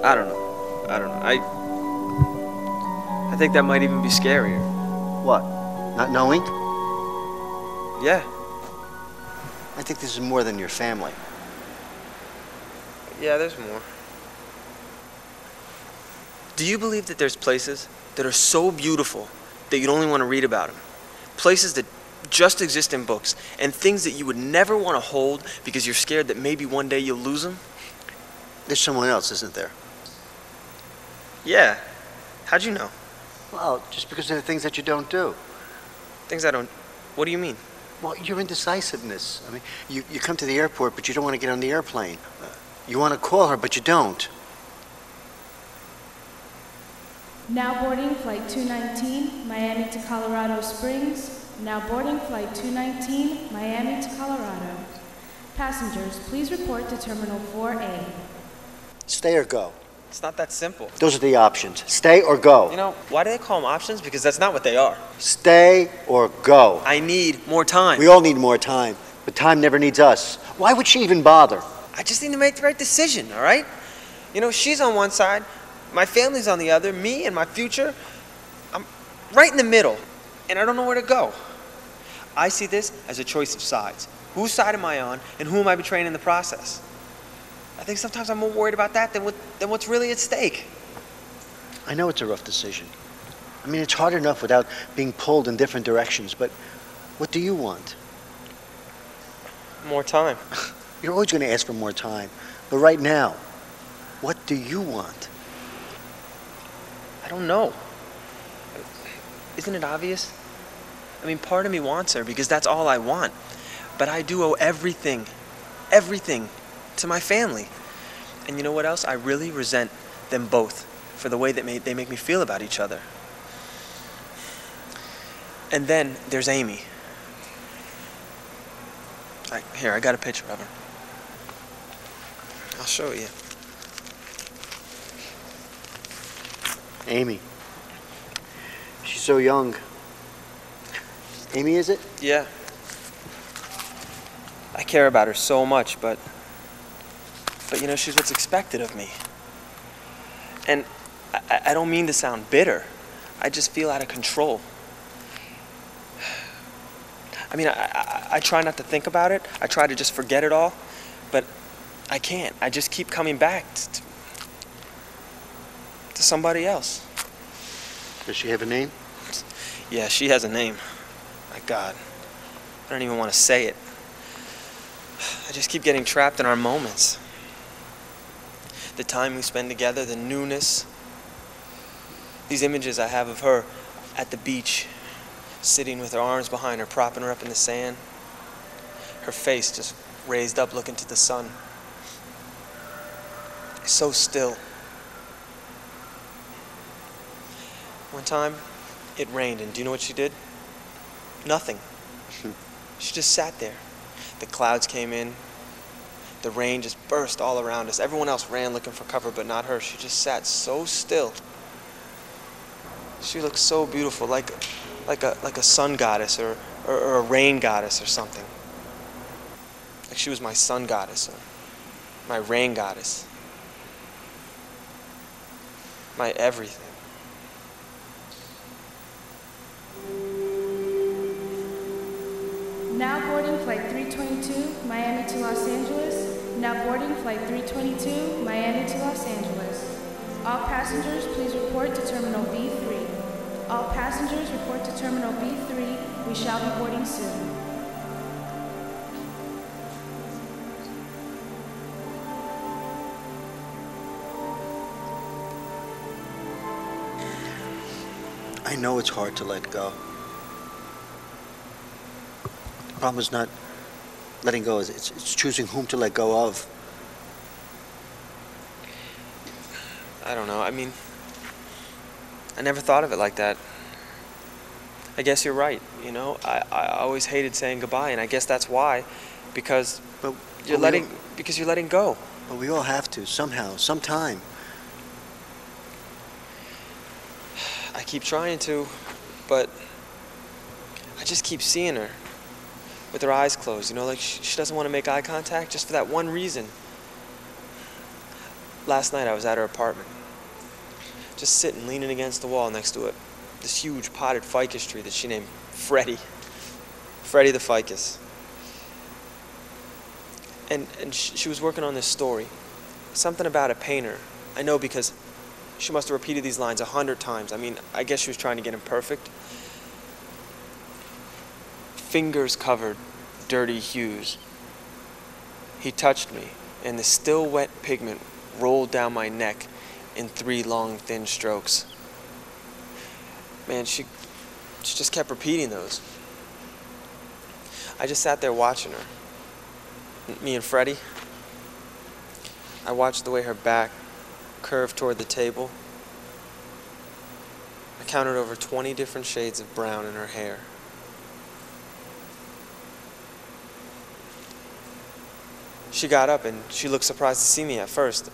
I don't know. I don't know. I think that might even be scarier. What? Not knowing? Yeah. I think this is more than your family. Yeah, there's more. Do you believe that there's places that are so beautiful that you'd only want to read about them? Places that just exist in books, and things that you would never want to hold because you're scared that maybe one day you'll lose them? There's someone else, isn't there? Yeah. How'd you know? Well, just because there are things that you don't do. Things I don't... What do you mean? Well, your indecisiveness. I mean, you come to the airport, but you don't want to get on the airplane. You want to call her, but you don't. Now boarding Flight 219, Miami to Colorado Springs. Now boarding Flight 219, Miami to Colorado. Passengers, please report to Terminal 4A. Stay or go. It's not that simple. Those are the options. Stay or go. You know, why do they call them options? Because that's not what they are. Stay or go. I need more time. We all need more time, but time never needs us. Why would she even bother? I just need to make the right decision, all right? You know, she's on one side, my family's on the other, me and my future, I'm right in the middle, and I don't know where to go. I see this as a choice of sides. Whose side am I on, and who am I betraying in the process? I think sometimes I'm more worried about that than what's really at stake. I know it's a rough decision. I mean, it's hard enough without being pulled in different directions, but what do you want? More time. You're always going to ask for more time, but right now, what do you want? I don't know. Isn't it obvious? I mean, part of me wants her because that's all I want. But I do owe everything to my family. And you know what else? I really resent them both for the way that they make me feel about each other. And then there's Amy. Here, I got a picture of her. I'll show you. Amy. She's so young. Amy, is it? Yeah. I care about her so much, but you know, she's what's expected of me. And I don't mean to sound bitter. I just feel out of control. I mean, I try not to think about it. I try to just forget it all, but I can't. I just keep coming back to somebody else. Does she have a name? Yeah, she has a name. My God. I don't even want to say it. I just keep getting trapped in our moments. The time we spend together, the newness. These images I have of her at the beach, sitting with her arms behind her, propping her up in the sand. Her face just raised up looking to the sun. So still. One time, it rained, and do you know what she did? Nothing. She just sat there. The clouds came in. The rain just burst all around us. Everyone else ran looking for cover, but not her. She just sat so still. She looked so beautiful, like a sun goddess or a rain goddess or something. Like she was my sun goddess or my rain goddess. My everything. Now boarding Flight 322, Miami to Los Angeles. Now boarding Flight 322, Miami to Los Angeles. All passengers, please report to Terminal B3. All passengers report to Terminal B3. We shall be boarding soon. I know it's hard to let go. The problem is not letting go, it's choosing whom to let go of. I don't know. I mean, I never thought of it like that. I guess you're right. You know, I always hated saying goodbye, and I guess that's why, because you're letting go. But we all have to somehow, sometime. I keep trying to, but I just keep seeing her with her eyes closed, you know, like she doesn't want to make eye contact just for that one reason. Last night I was at her apartment, just sitting, leaning against the wall next to this huge potted ficus tree that she named Freddie. Freddie the ficus. And she was working on this story. Something about a painter. I know because she must have repeated these lines 100 times. I mean, I guess she was trying to get him perfect. Fingers covered, dirty hues. He touched me, and the still wet pigment rolled down my neck in 3 long, thin strokes. Man, she just kept repeating those. I just sat there watching her. Me and Freddie. I watched the way her back curved toward the table. I counted over 20 different shades of brown in her hair. She got up and she looked surprised to see me at first.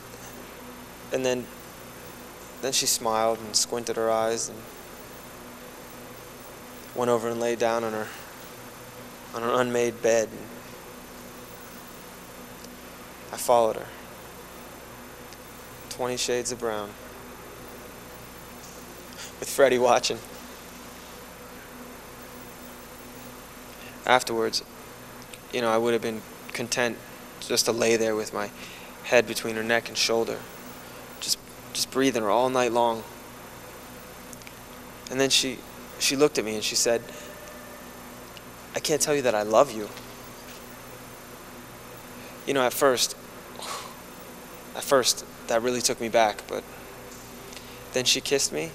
And then she smiled and squinted her eyes and went over and lay down on her unmade bed. And I followed her. 20 shades of brown. With Freddie watching. Afterwards, I would have been content just to lay there with my head between her neck and shoulder, just breathing her all night long. And then she looked at me and she said, "I can't tell you that I love you." At first, that really took me back, but then she kissed me,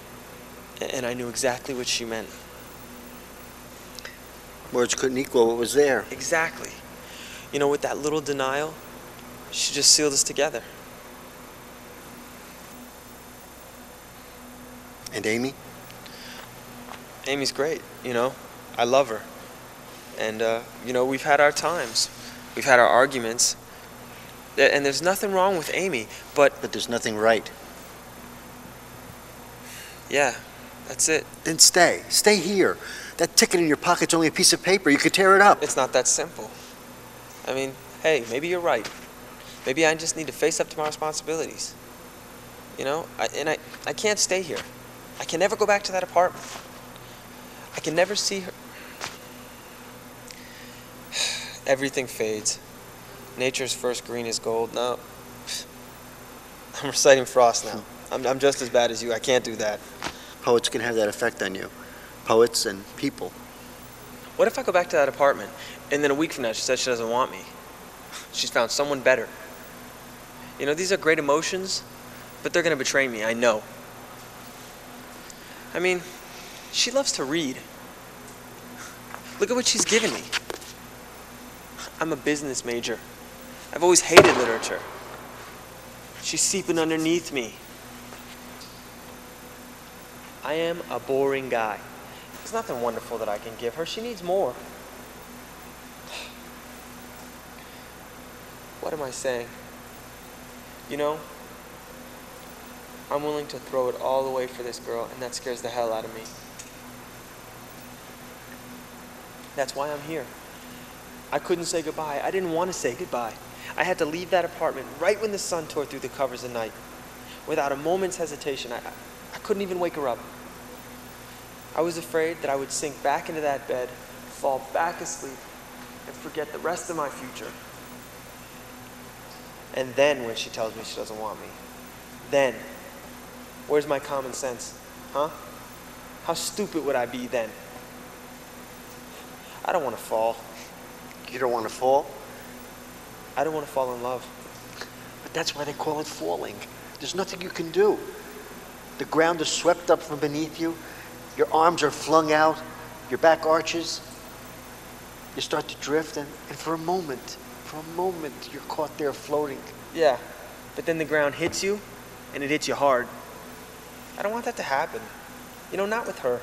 and I knew exactly what she meant. Words couldn't equal what was there. Exactly. With that little denial, she just sealed us together. And Amy? Amy's great, I love her. And, we've had our times. We've had our arguments. And there's nothing wrong with Amy, but there's nothing right. Yeah, that's it. Then stay. Stay here. That ticket in your pocket's only a piece of paper. You could tear it up. It's not that simple. I mean, hey, maybe you're right. Maybe I just need to face up to my responsibilities. I can't stay here. I can never go back to that apartment. I can never see her. Everything fades. Nature's first green is gold. No. I'm reciting Frost now. I'm just as bad as you. I can't do that. Poets can have that effect on you. Poets and people. What if I go back to that apartment, and then a week from now she says she doesn't want me? She's found someone better. These are great emotions, but they're going to betray me, I know. I mean, she loves to read. Look at what she's given me. I'm a business major. I've always hated literature. She's seeping underneath me. I am a boring guy. There's nothing wonderful that I can give her. She needs more. What am I saying? I'm willing to throw it all away for this girl, and that scares the hell out of me. That's why I'm here. I couldn't say goodbye. I didn't want to say goodbye. I had to leave that apartment right when the sun tore through the covers at night. Without a moment's hesitation, I couldn't even wake her up. I was afraid that I would sink back into that bed, fall back asleep, and forget the rest of my future. And then when she tells me she doesn't want me, then, where's my common sense, huh? How stupid would I be then? I don't want to fall. You don't want to fall? I don't want to fall in love. But that's why they call it falling. There's nothing you can do. The ground is swept up from beneath you. Your arms are flung out. Your back arches. You start to drift, and for a moment, you're caught there floating. Yeah, but then the ground hits you, and it hits you hard. I don't want that to happen. Not with her.